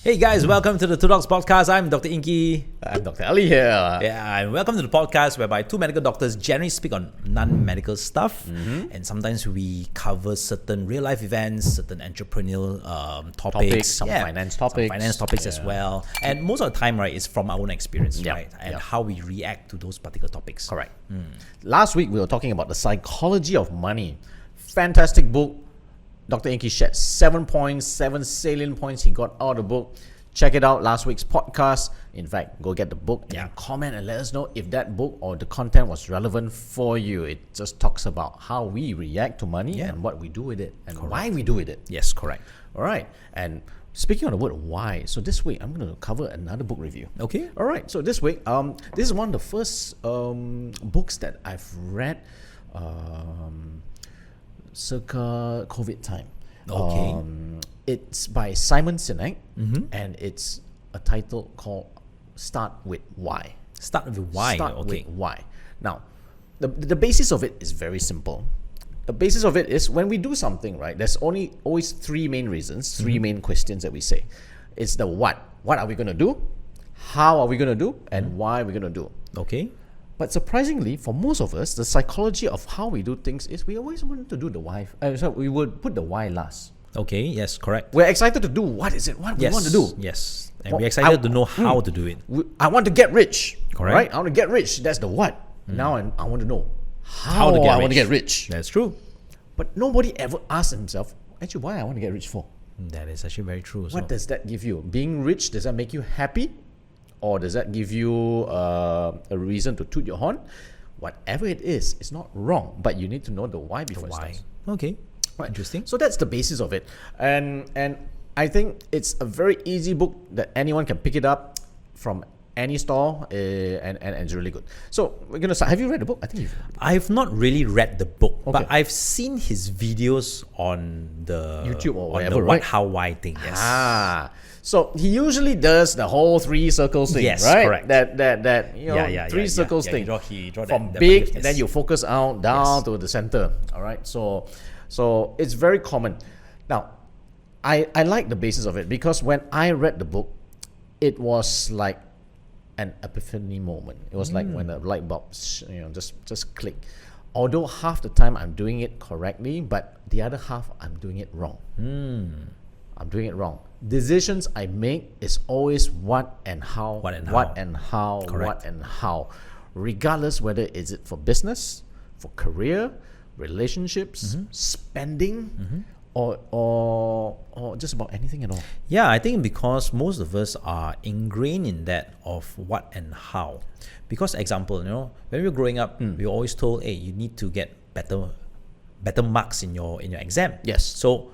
Hey guys, welcome to the Two Dogs Podcast. I'm Dr. Ingky. I'm Dr. Ali here. Yeah, and welcome to the podcast whereby two medical doctors generally speak on non-medical stuff, and sometimes we cover certain real-life events, certain entrepreneurial topics, Some finance topics, as well. And most of the time, right, it's from our own experience, right, and how we react to those particular topics. Correct. Last week we were talking about the psychology of money. Fantastic book. Dr. Ingky shared 7 points, 7 salient points he got out of the book. Check it out, last week's podcast. In fact, go get the book and comment and let us know if that book or the content was relevant for you. It just talks about how we react to money and what we do with it and why we do with it. Yes, correct. All right. And speaking of the word why, so this week I'm going to cover another book review. Okay. All right. So this week, this is one of the first books that I've read circa COVID time. Okay. It's by Simon Sinek, and it's a title called Start With Why. Start with why. Start with why. Now, the basis of it is very simple. The basis of it is when we do something, right, there's always three main reasons, three main questions that we say. It's the what. What are we going to do? How are we going to do? And why are we going to do? Okay. But surprisingly, for most of us, the psychology of how we do things is we always want to do the why. So we would put the why last. Okay, yes, correct. We're excited to do what is it? What we want to do. Yes, and we're excited to know how to do it. I want to get rich. Correct. Right? I want to get rich. That's the what. Now I want to know how to get I want to get rich. That's true. But nobody ever asks himself, actually, why I want to get rich for? That is actually very true. What does that give you? Being rich, does that make you happy? Or does that give you a reason to toot your horn? Whatever it is, it's not wrong, but you need to know the why before it starts. Okay. Right. Interesting. So that's the basis of it. And I think it's a very easy book that anyone can pick it up from any store, and it's really good. So we're going to start. Have you read the book? I think you've read the book. I've not really read the book, but I've seen his videos on the YouTube or on whatever, the right? what, how, why thing. Yes. So he usually does the whole three circles thing, Yes, right? correct. That you know, three circles thing. He draw From that big, yes. and then you focus out down to the center. All right. So it's very common. Now, I like the basis of it because when I read the book, it was like an epiphany moment. It was like when a light bulb, just click. Although half the time I'm doing it correctly, but the other half I'm doing it wrong. I'm doing it wrong. Decisions I make is always what and how, regardless whether is it for business, for career, relationships, spending, or just about anything at all. Yeah, I think because most of us are ingrained in that of what and how. Because example, when we were growing up, we were always told, hey, you need to get better marks in your exam. Yes. So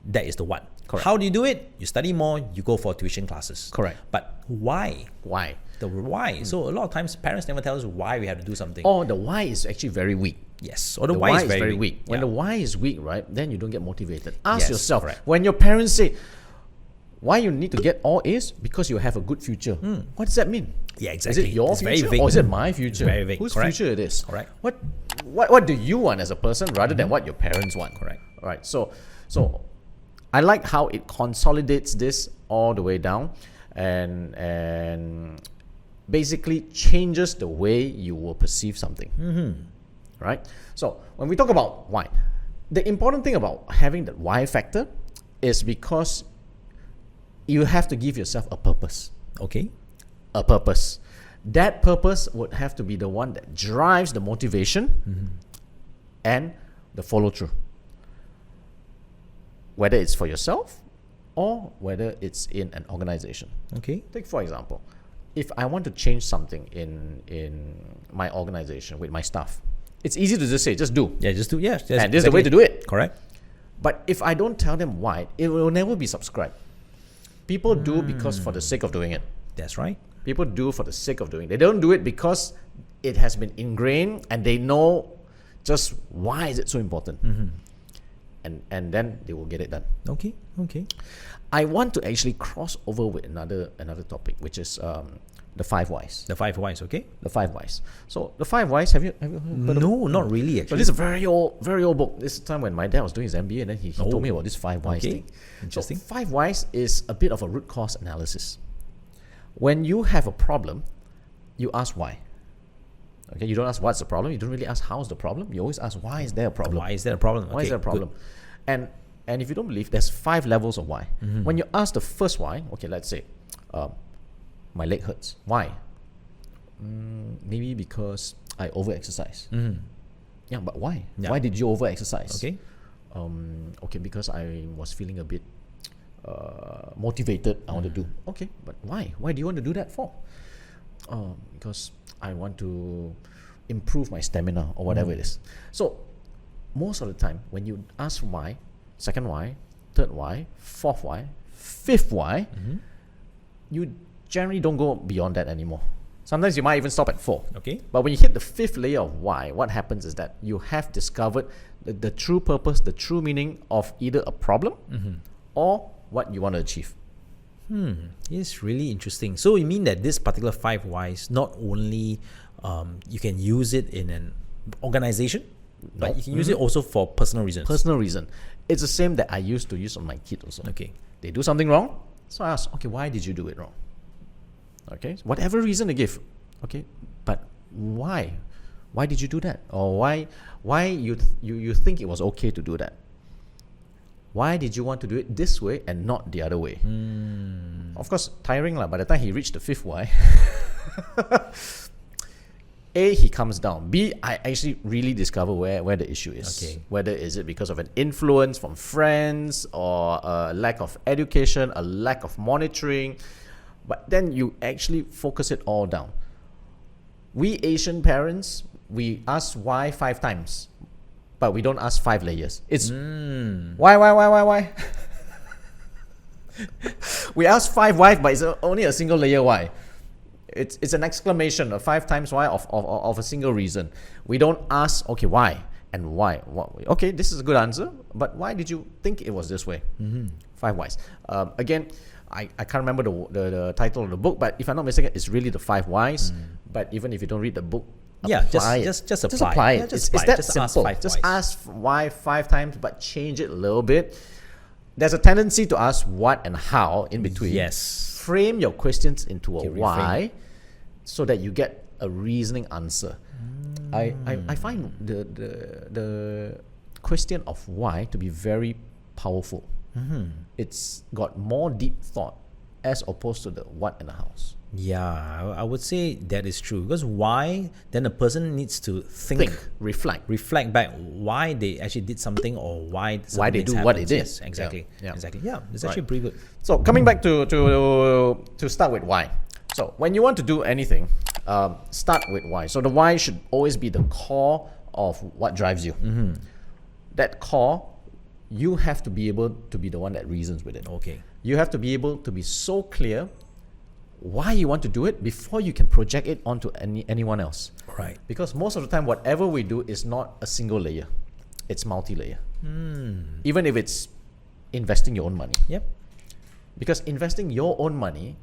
that is the what. Correct. How do you do it? You study more, you go for tuition classes. Correct. But why? Why? The why. So a lot of times parents never tell us why we have to do something. Or the why is actually very weak. Yes. Or the why is very weak. When the why is weak, right, then you don't get motivated. Ask yourself, correct. When your parents say, why you need to get all A's? Because you have a good future. What does that mean? Yeah, exactly. Is it your It's future very vague. or is it my future? It's very vague. Whose Correct. future it is? Correct. What do you want as a person rather than what your parents want? Correct. All right. So I like how it consolidates this all the way down and basically changes the way you will perceive something. Right? So when we talk about why, the important thing about having that why factor is because you have to give yourself a purpose. Okay. A purpose. That purpose would have to be the one that drives the motivation and the follow through. Whether it's for yourself or whether it's in an organization. Okay. Take for example, if I want to change something in my organization with my staff, it's easy to just say, just do. Yeah, just do. Yeah. And this is the way to do it. Correct. But if I don't tell them why, it will never be subscribed. People do because for the sake of doing it. That's right. People do for the sake of doing it. They don't do it because it has been ingrained and they know just why is it so important. And then they will get it done. Okay. I want to actually cross over with another topic, which is The Five Whys. The 5 whys, okay? The Five Whys. So the Five Whys, have you heard of it? No, not really So actually. this is a very old book. This is the time when my dad was doing his MBA, and then he told me about this Five Whys Okay. thing. Interesting. So Five Whys is a bit of a root cause analysis. When you have a problem, you ask why. Okay, you don't ask what's the problem. You don't really ask how's the problem. You always ask why is there a problem. Why is there a problem? Why is Okay, there a problem? And if you don't believe, there's 5 levels of why. When you ask the first why, okay, let's say, my leg hurts. Why? Maybe because I over-exercise. Yeah, but why? Yeah. Why did you over-exercise? Okay. Okay, because I was feeling a bit motivated. I want to do. Okay, but why? Why do you want to do that for? Because I want to improve my stamina or whatever it is. So most of the time, when you ask why, second why, third why, fourth why, fifth why, you generally don't go beyond that anymore. Sometimes you might even stop at 4. Okay. But when you hit the 5th layer of why, what happens is that you have discovered the true purpose, the true meaning of either a problem or what you want to achieve. It's really interesting. So you mean that this particular 5 whys, not only you can use it in an organization, but you can use it also for personal reasons. Personal reason. It's the same that I used to use on my kid also. Okay. They do something wrong, so I ask, okay, why did you do it wrong? Okay, so whatever reason they give, okay, but why? Why did you do that? Or why you think it was okay to do that? Why did you want to do it this way and not the other way? Of course, tiring lah. By the time he reached the 5th why, A, he comes down. B, I actually really discover where the issue is. Okay. Whether is it because of an influence from friends or a lack of education, a lack of monitoring. But then you actually focus it all down. We Asian parents, we ask why 5 times, but we don't ask 5 layers. It's why? We ask 5 why, but it's only a single layer why. It's an exclamation, a 5 times why of a single reason. We don't ask, okay, why and why. Okay, this is a good answer, but why did you think it was this way? 5 whys. Again, I can't remember the title of the book, but if I'm not mistaken, it's really the 5 whys. But even if you don't read the book, apply it. just apply. Just apply it. Yeah, It's apply it. that Just simple. ask 5 Just whys. ask why 5 times, but change it a little bit. There's a tendency to ask what and how in between. Yes. Frame your questions into a Okay, reframe. why, so that you get a reasoning answer. I find the question of why to be very powerful. It's got more deep thought as opposed to the what and the hows. Yeah, I would say that is true. Because why, then a person needs to think, Reflect. back why they actually did something or why they do happens. what they did. Yes, exactly. Yeah. Exactly. Yeah, it's actually Right. pretty good. So coming back to start with why. So when you want to do anything, start with why. So the why should always be the core of what drives you. That core, you have to be able to be the one that reasons with it. Okay. You have to be able to be so clear why you want to do it before you can project it onto anyone else. Right. Because most of the time, whatever we do is not a single layer. It's multi-layer. Even if it's investing your own money. Yep. Because investing your own money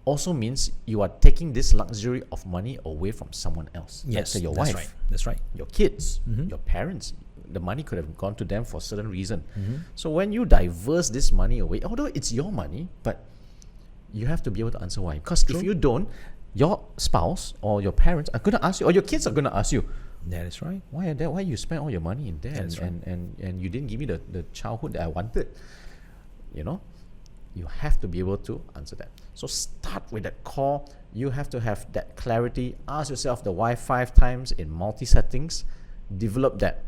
also means you are taking this luxury of money away from someone else. Yes, Let's say your that's wife, right. That's right. your kids, your parents. The money could have gone to them for a certain reason. So when you diverse this money away, although it's your money, but you have to be able to answer why. Because if you don't, your spouse or your parents are going to ask you, or your kids are going to ask you, That is right. why you spend all your money in there That's right. and you didn't give me the childhood that I wanted. You know, you have to be able to answer that. So start with that core. You have to have that clarity. Ask yourself the why 5 times in multi-settings. Develop that.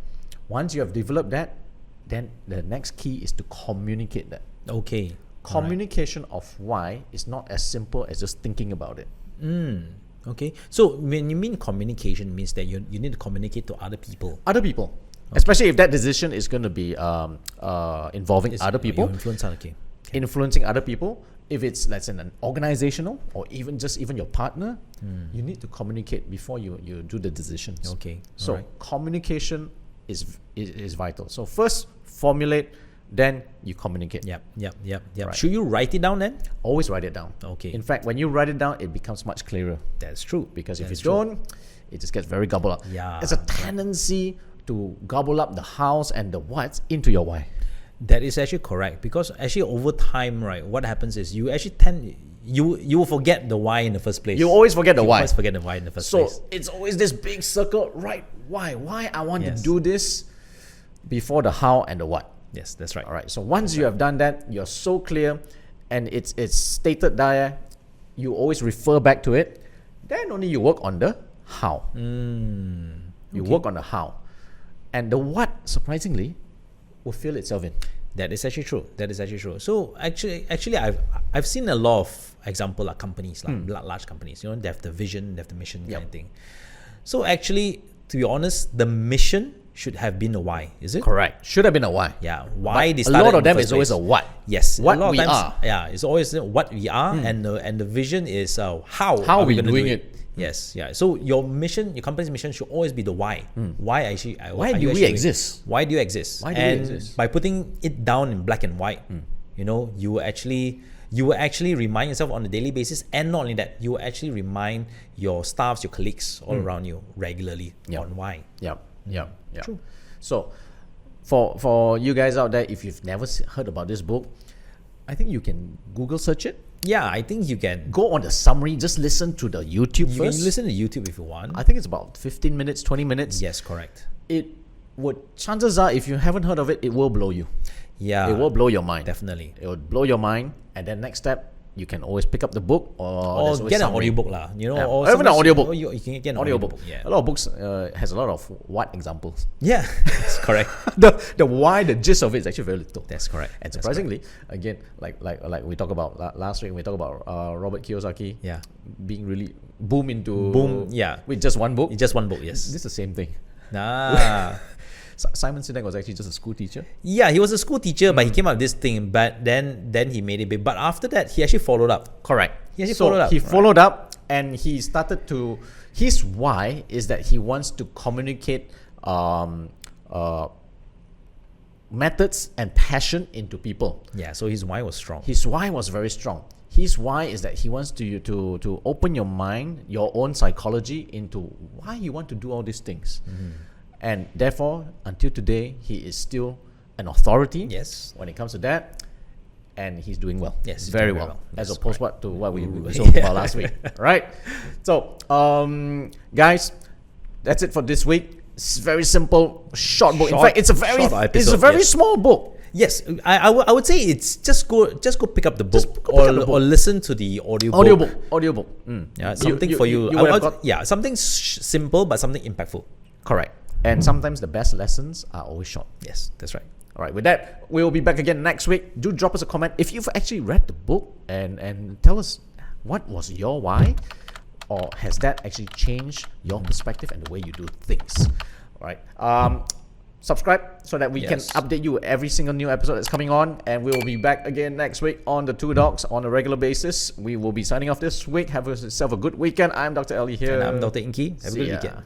Once you have developed that, then the next key is to communicate that. Okay. Communication of why is not as simple as just thinking about it. Okay. So when you mean communication, means that you need to communicate to other people. Other people, especially if that decision is going to be involving other people, You influence other people. influencing other people. If it's, let's say, an organizational or even your partner, you need to communicate before you do the decisions. Okay. So Alright. communication is vital. So first, formulate then you communicate. Yep. Right. Should you write it down then? Always write it down. Okay. In fact, when you write it down, it becomes much clearer. That's true. Because if That's you true. don't, it just gets very gobbled up. Yeah. There's a tendency to gobble up the hows and the whats into your why. That is actually correct, because actually over time, right, what happens is you actually you will forget the why in the first place. You always forget the why. Always forget the why in the first So place. it's always this big circle, right? Why I want Yes. to do this before the how and the what. Yes, that's right. All right. So once you have done that, you're so clear, and it's stated there. You always refer back to it. Then only you work on the how. You work on the how, and the what, surprisingly, will fill itself in. That is actually true. That is actually true. So actually, I've seen a lot of example like companies, like large companies. You know, they have the vision, they have the mission, kind of thing. So actually, to be honest, the mission should have been a why. Is it? Correct. Should have been a why. Yeah. Why they A started lot of in the them first is always place. a what. Yes. What a lot we of times, are. Yeah. It's always what we are, and the vision is how How are we we gonna doing do it. Yes. Yeah. So your mission, your company's mission should always be the why. Why actually? Why are do you we actually- exist? Why do you exist? Why do we and exist? by putting it down in black and white, you know, you will actually remind yourself on a daily basis, and not only that, you will actually remind your staffs, your colleagues all around you regularly on why. Yep. True. So, for you guys out there, if you've never heard about this book, I think you can Google search it. Yeah, I think you can. Go on the summary. Just listen to the YouTube You can first. listen to YouTube if you want. I think it's about 15 minutes, 20 minutes. Yes, correct. It would. Chances are, if you haven't heard of it, it will blow you. Yeah, It will blow your mind. definitely. It will blow your mind, and then next step, you can always pick up the book or there's always Get an summary. audiobook lah. You know, Yeah. or Or even an sometimes, audiobook. You can get an Audiobook. audiobook. Yeah, A lot of books has a lot of what examples. yeah, that's correct. the why, the gist of it is actually very little. That's correct. And That's surprisingly, again, like we talked about last week, we talked about Robert Kiyosaki Yeah. being really boom into Yeah. with just one book. It's just one book. Yes. This is the same thing. Ah. Simon Sinek was actually just a school teacher. Yeah, he was a school teacher, but he came up with this thing. But then he made it big. But after that, he actually followed up. Correct. He actually So followed up. he followed up, and he started to. His why is that he wants to communicate methods and passion into people. Yeah. So his why was strong. His why was very strong. His why is that he wants to open your mind, your own psychology into why you want to do all these things. And therefore, until today, he is still an authority Yes. when it comes to that. And he's doing well. Yes, he's very doing well. very well. As That's opposed to what we were talking about last week. Right? So, guys, that's it for this week. It's very simple, short book. In Short- fact, it's a very short episode, yes. small book. Yes, I would say it's just go pick up the book, Just go pick up the book. or listen to the audiobook. Audiobook. Yeah, something for you. would have got Yeah, something simple but something impactful. correct. And sometimes the best lessons are always short. Yes, that's right. All right, with that, we'll be back again next week. Do drop us a comment if you've actually read the book and tell us what was your why, or has that actually changed your perspective and the way you do things. All right. Subscribe so that we can Yes. update you every single new episode that's coming on, and we will be back again next week on the Two Dogs on a regular basis. We will be signing off this week. Have yourself a good weekend. I'm Dr. Ellie here. And I'm Dr. Inky. Have a See good ya. weekend.